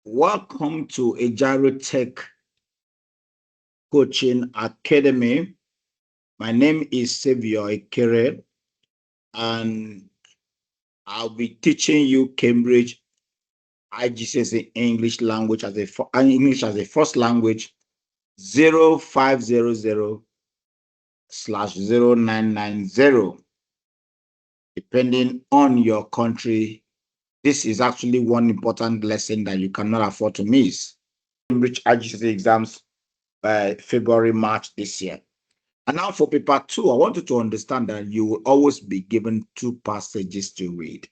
Welcome to Ajiro Tech Coaching Academy. My name is Xavier Ekere, and I'll be teaching you Cambridge IGCSE English language as English as a first language 0500/0990. Depending on your country, this is actually one important lesson that you cannot afford to miss. Cambridge IGCSE exams by February, March this year. And now for paper 2, I want you to understand that you will always be given 2 passages to read.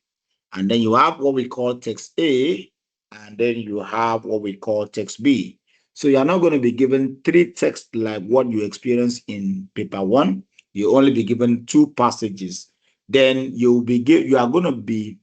And then you have what we call text A, and then you have what we call text B. So you're not going to be given 3 texts like what you experienced in paper 1. You only be given 2 passages. Then you are going to be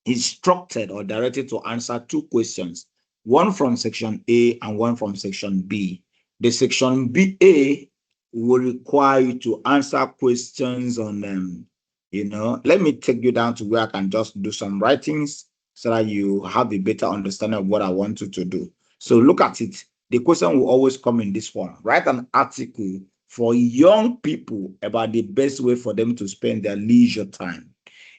instructed or directed to answer 2 questions, one from section A and one from section B. The section BA will require you to answer questions on let me take you down to where I can just do some writings so that you have a better understanding of what I want you to do. So look at it. The question will always come in this form. Write an article for young people about the best way for them to spend their leisure time.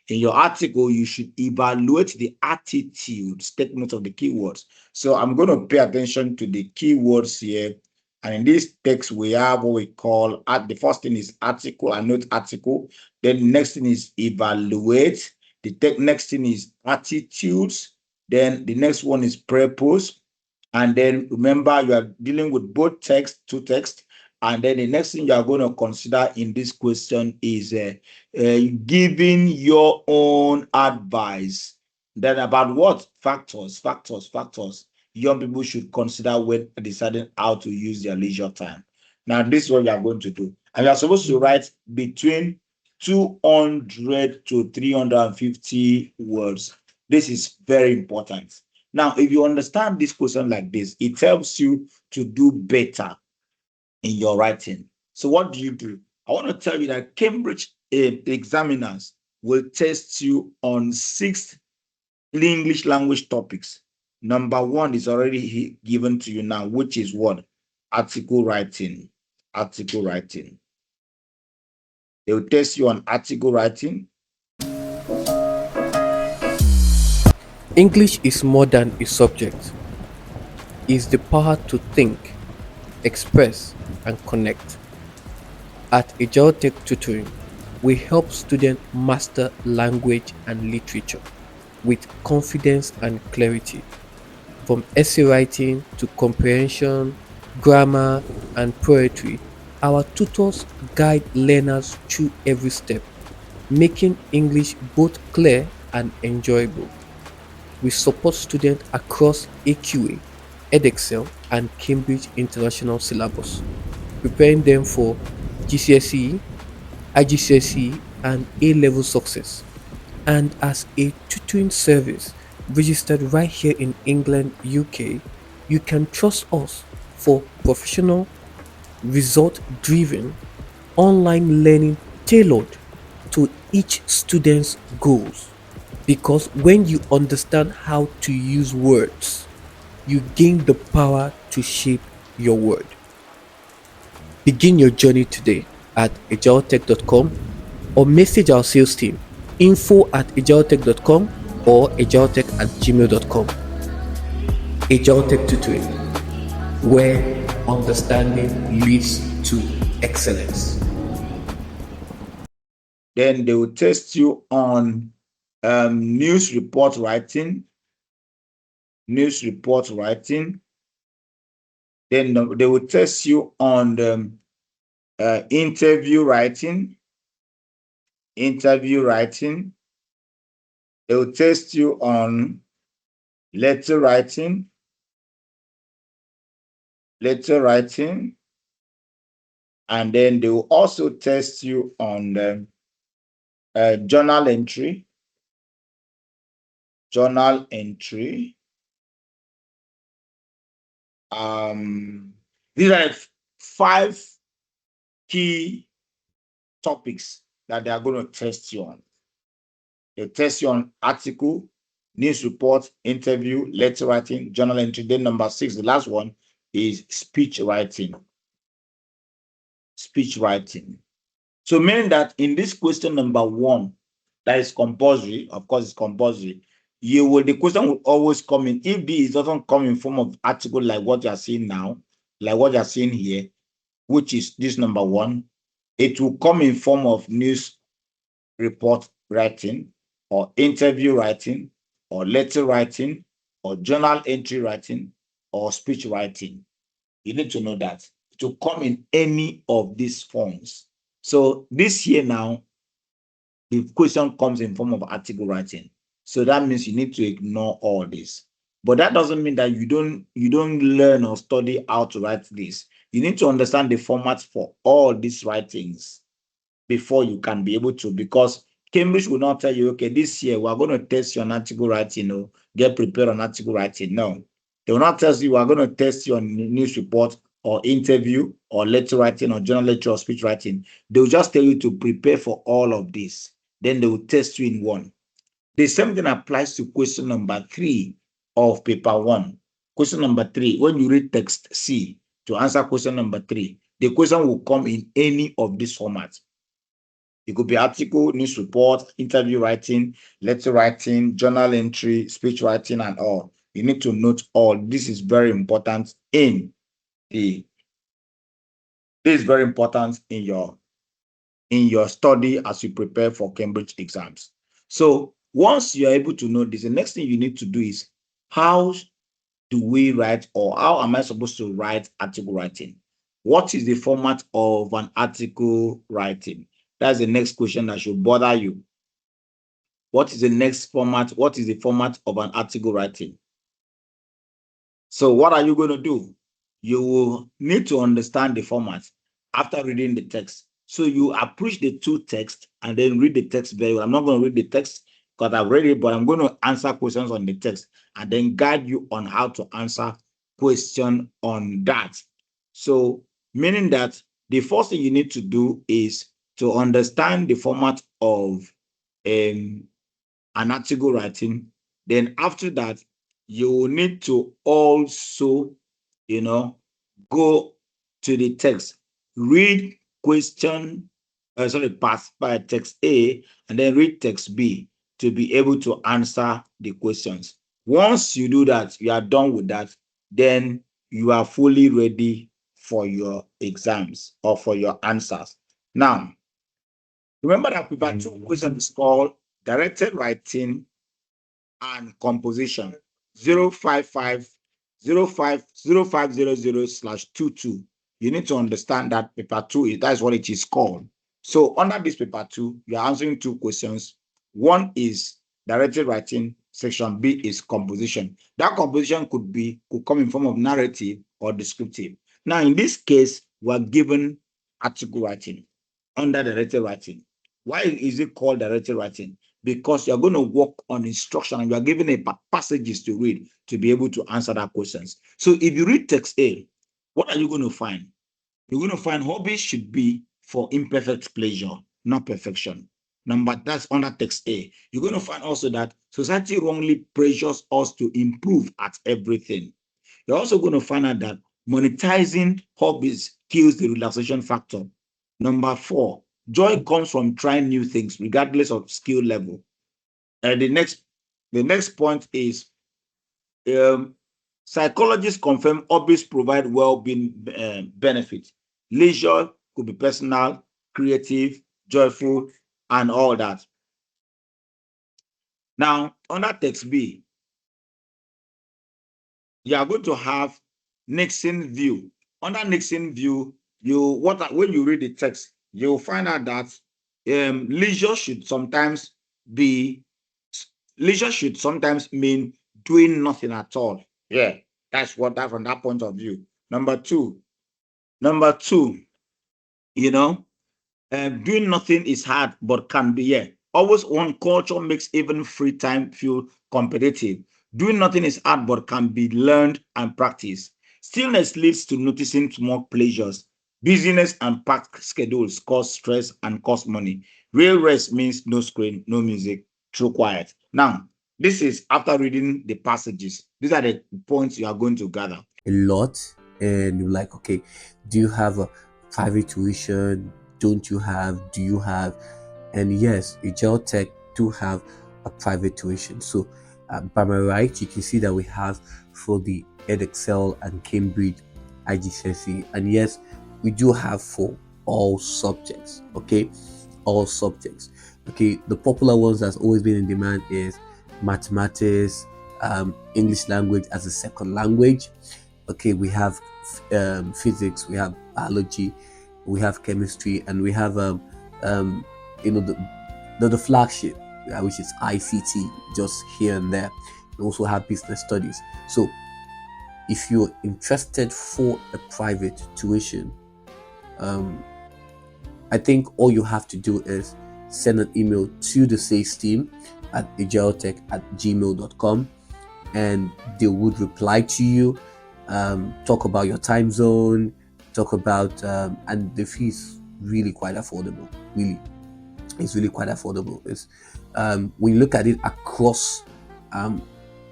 In your article, you should evaluate the attitudes, take note of the keywords. So I'm going to pay attention to the keywords here. And in this text, we have what we call, the first thing is article, I note article. Then the next thing is evaluate. The next thing is attitudes. Then the next one is purpose. And then remember, you are dealing with both text, 2 text. And then the next thing you are going to consider in this question is giving your own advice. Then about what? Factors. Young people should consider when deciding how to use their leisure time. Now, this is what you are going to do. And you are supposed to write between 200 to 350 words. This is very important. Now, if you understand this question like this, it helps you to do better in your writing. So what do? I want to tell you that Cambridge examiners will test you on 6 English language topics. Number 1 is already given to you now, which is what? Article writing. Article writing. They will test you on article writing. English is more than a subject. It's the power to think, express, and connect. At Ajiro Tech Tutoring, we help students master language and literature with confidence and clarity. From essay writing to comprehension, grammar, and poetry, our tutors guide learners through every step, making English both clear and enjoyable. We support students across AQA, Edexcel, and Cambridge International Syllabus, preparing them for GCSE, IGCSE, and A-level success. And as a tutoring service registered right here in England, UK, you can trust us for professional, result-driven online learning tailored to each student's goals. Because when you understand how to use words, you gain the power to shape your word. Begin your journey today at agiltech.com or message our sales team info@agiltech.com or agiltech@gmail.com. Agiltech Tutoring, where understanding leads to excellence. Then they will test you on news report writing. Then they will test you on interview writing. They will test you on letter writing. And then they will also test you on journal entry. These are 5 key topics that they are going to test you on. They test you on article, news report, interview, letter writing, journal entry. Then number 6, the last one, is speech writing. Speech writing. So meaning that in this question number 1, that is compulsory, of course it's compulsory, the question will always come in. If this doesn't come in form of article like what you are seeing now, like what you are seeing here, which is this number 1, it will come in form of news report writing, or interview writing, or letter writing, or journal entry writing, or speech writing. You need to know that it will come in any of these forms. So this here now, the question comes in form of article writing. So that means you need to ignore all this. But that doesn't mean that you don't learn or study how to write this. You need to understand the format for all these writings before you can be able to, because Cambridge will not tell you, okay, this year we're going to test you on article writing, get prepared on article writing. No, they will not tell you we're going to test you on news report or interview or letter writing or journal lecture or speech writing. They will just tell you to prepare for all of this. Then they will test you in one. The same thing applies to question number 3 of paper 1. Question number 3, when you read text C to answer question number 3, the question will come in any of these formats. It could be article, news report, interview writing, letter writing, journal entry, speech writing, and all. You need to note all. This is very important in your study as you prepare for Cambridge exams. So once you're able to know this, the next thing you need to do is, how do we write, or how am I supposed to write article writing? What is the format of an article writing? That's the next question that should bother you. What is the next format? What is the format of an article writing? So what are you going to do? You will need to understand the format after reading the text. So you approach the 2 texts and then read the text very well. I'm not going to read the text because I've read it, but I'm going to answer questions on the text and then guide you on how to answer question on that. So meaning that the first thing you need to do is to understand the format of an article writing. Then after that, you will need to also, go to the text, read pass by text A, and then read text B to be able to answer the questions. Once you do that, you are done with that, then you are fully ready for your exams or for your answers. Now, remember that paper 2 question is called directed writing and composition 055 0500/22. You need to understand that paper 2 that's what it is called. So under this paper 2, you are answering 2 questions. One is directed writing, section B is composition. That composition could come in form of narrative or descriptive. Now in this case, we are given article writing under directed writing. Why is it called directed writing? Because you're going to work on instruction and you are given passages to read to be able to answer that questions. So if you read text A, what are you going to find? You're going to find hobbies should be for imperfect pleasure, not perfection. That's under text A. You're going to find also that society wrongly pressures us to improve at everything. You're also going to find out that monetizing hobbies kills the relaxation factor. Number 4, joy comes from trying new things regardless of skill level. And the next point is psychologists confirm hobbies provide well-being benefits. Leisure could be personal, creative, joyful, and all that. Now, under text B, you are going to have Nixon view. Under Nixon view, when you read the text, you'll find out that leisure should sometimes mean doing nothing at all. Yeah, that's from that point of view. Number two, doing nothing is hard, but can be, always one culture makes even free time feel competitive. Doing nothing is hard, but can be learned and practiced. Stillness leads to noticing small pleasures. Busyness and packed schedules cause stress and cost money. Real rest means no screen, no music, true quiet. Now, This is after reading the passages. These are the points you are going to gather. A lot, and you're like, okay, do you have a private tuition? Don't you have? Do you have? And yes, Agile Tech do have a private tuition. So by my right, you can see that we have for the EdExcel and Cambridge IGCSE, and yes, we do have for all subjects. Okay, all subjects. Okay, the popular ones that's always been in demand is mathematics, English language as a second language. Okay, we have physics, we have biology, we have chemistry, and we have um, you know the flagship, which is ICT, just here and there. We also have business studies. So if you're interested for a private tuition, I think all you have to do is send an email to the sales team at agiletech@gmail.com, and they would reply to you, talk about your time zone, talk about, and the fee is really quite affordable. Really, it's really quite affordable. It's when you look at it across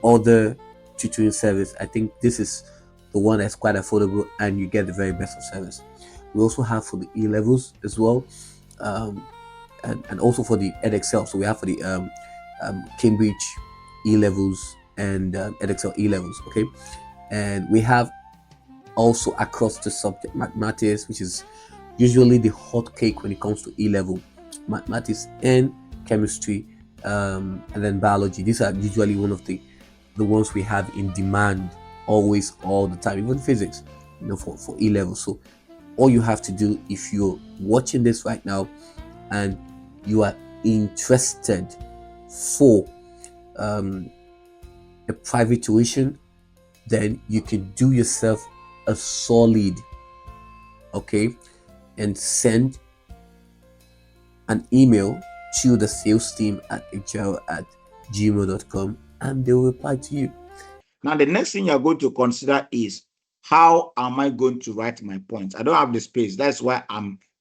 other tutoring service, I think this is the one that's quite affordable, and you get the very best of service. We also have for the E levels as well, um, and also for the EdExcel. So we have for the Cambridge E levels and EdExcel E levels. Okay, and we have also across the subject mathematics, which is usually the hot cake when it comes to E level, mathematics and chemistry, and then biology. These are usually one of the ones we have in demand always, all the time. Even physics, for E level. So all you have to do, if you're watching this right now and you are interested for a private tuition, then you can do yourself a solid, okay, and send an email to the sales team at agile@gmail.com, and they will reply to you. Now, the next thing you're going to consider is, how am I going to write my points? I don't have the space. That's why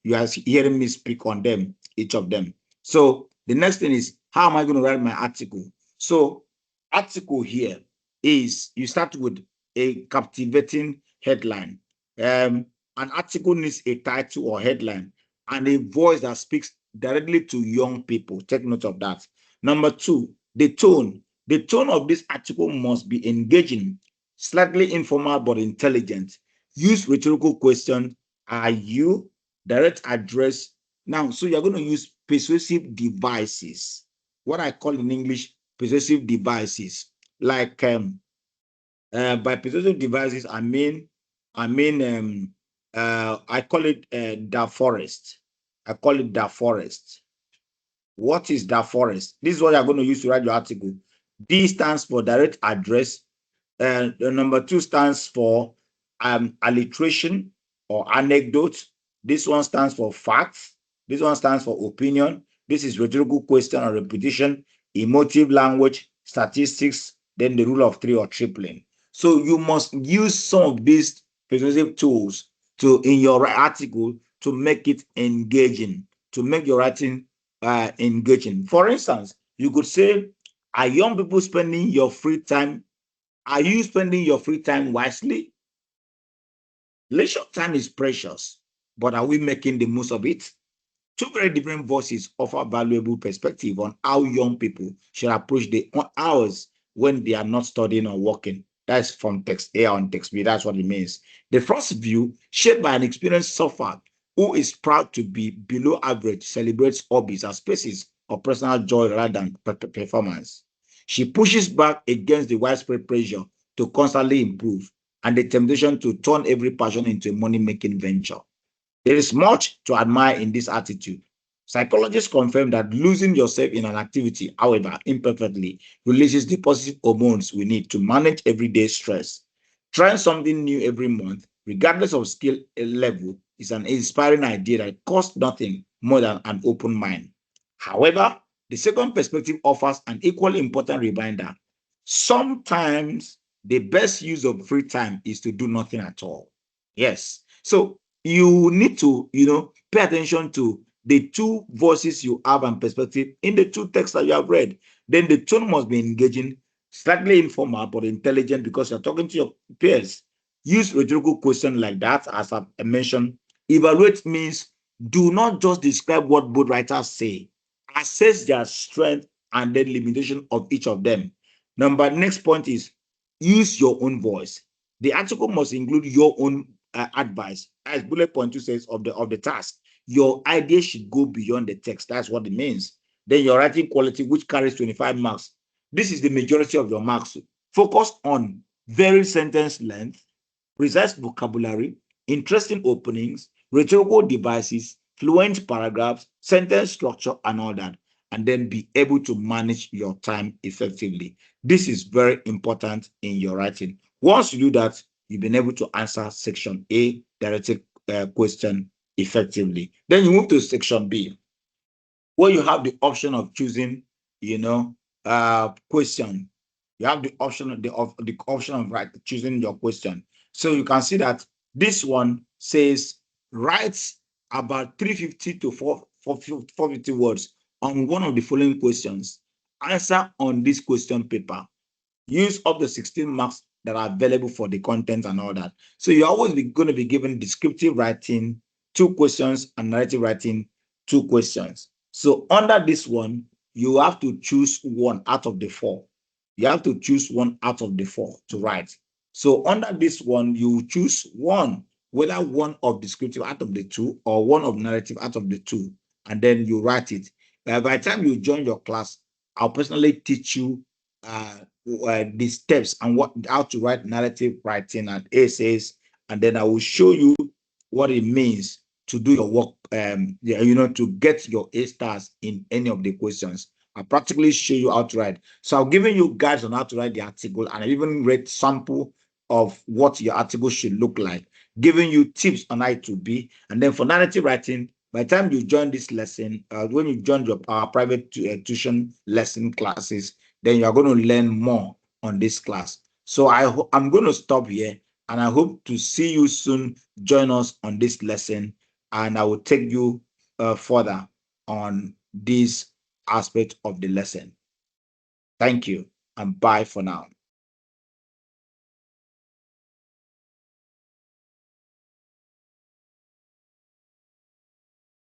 you are hearing me speak on them, each of them. So the next thing is, how am I going to write my article? So article here is, you start with a captivating headline. An article needs a title or headline and a voice that speaks directly to young people. Take note of that. Number two, the tone. The tone of this article must be engaging, slightly informal but intelligent. Use rhetorical questions. Are you? Direct address. Now, so you're going to use persuasive devices. What I call in English persuasive devices. Like by persuasive devices, I call it the forest. I call it the forest. What is the forest? This is what you're going to use to write your article. D stands for direct address. The number two stands for alliteration or anecdote. This one stands for facts. This one stands for opinion. This is rhetorical question or repetition, emotive language, statistics, then the rule of three or tripling. So you must use some of these persuasive tools in your article to make it engaging, to make your writing engaging. For instance, you could say, are young people spending your free time? Are you spending your free time wisely? Leisure time is precious, but are we making the most of it? Two very different voices offer valuable perspective on how young people should approach the hours when they are not studying or working. That's from text A on text B. That's what it means. The first view, shared by an experienced sufferer who is proud to be below average, celebrates hobbies as spaces of personal joy rather than performance. She pushes back against the widespread pressure to constantly improve and the temptation to turn every passion into a money-making venture. There is much to admire in this attitude. Psychologists confirm that losing yourself in an activity, however imperfectly, releases the positive hormones we need to manage everyday stress. Trying something new every month, regardless of skill level, is an inspiring idea that costs nothing more than an open mind. However, the second perspective offers an equally important reminder. Sometimes the best use of free time is to do nothing at all. Yes. So you need to, pay attention to the two voices you have and perspective in the two texts that you have read. Then the tone must be engaging, slightly informal but intelligent because you're talking to your peers. Use rhetorical question like that, as I mentioned. Evaluate means do not just describe what both writers say. Assess their strength and then limitation of each of them. Next point is use your own voice. The article must include your own advice, as bullet point 2 says of the task. Your idea should go beyond the text. That's what it means. Then your writing quality, which carries 25 marks. This is the majority of your marks. Focus on varied sentence length, precise vocabulary, interesting openings, rhetorical devices, fluent paragraphs, sentence structure, and all that. And then be able to manage your time effectively. This is very important in your writing. Once you do that, you've been able to answer section A, directed question effectively. Then you move to section B, where you have the option of choosing, question. You have the option of choosing your question. So you can see that this one says write about 350 to 450 words on one of the following questions. Answer on this question paper. Use up the 16 marks that are available for the content and all that. So you're always going to be given descriptive writing, 2 questions, and narrative writing, 2 questions. So under this one, you have to choose one out of the 4. You have to choose one out of the 4 to write. So under this one, you choose one, whether one of descriptive out of the 2 or one of narrative out of the 2, and then you write it. By the time you join your class, I'll personally teach you the steps and how to write narrative writing and essays, and then I will show you what it means to do your work, to get your A stars in any of the questions. I'll practically show you how to write. So I've given you guides on how to write the article, and I even read sample of what your article should look like, giving you tips on how to be. And then for narrative writing, by the time you join this lesson, when you join your private tuition lesson classes, then you are going to learn more on this class. So I'm going to stop here, and I hope to see you soon. Join us on this lesson, and I will take you further on this aspect of the lesson. Thank you, and bye for now.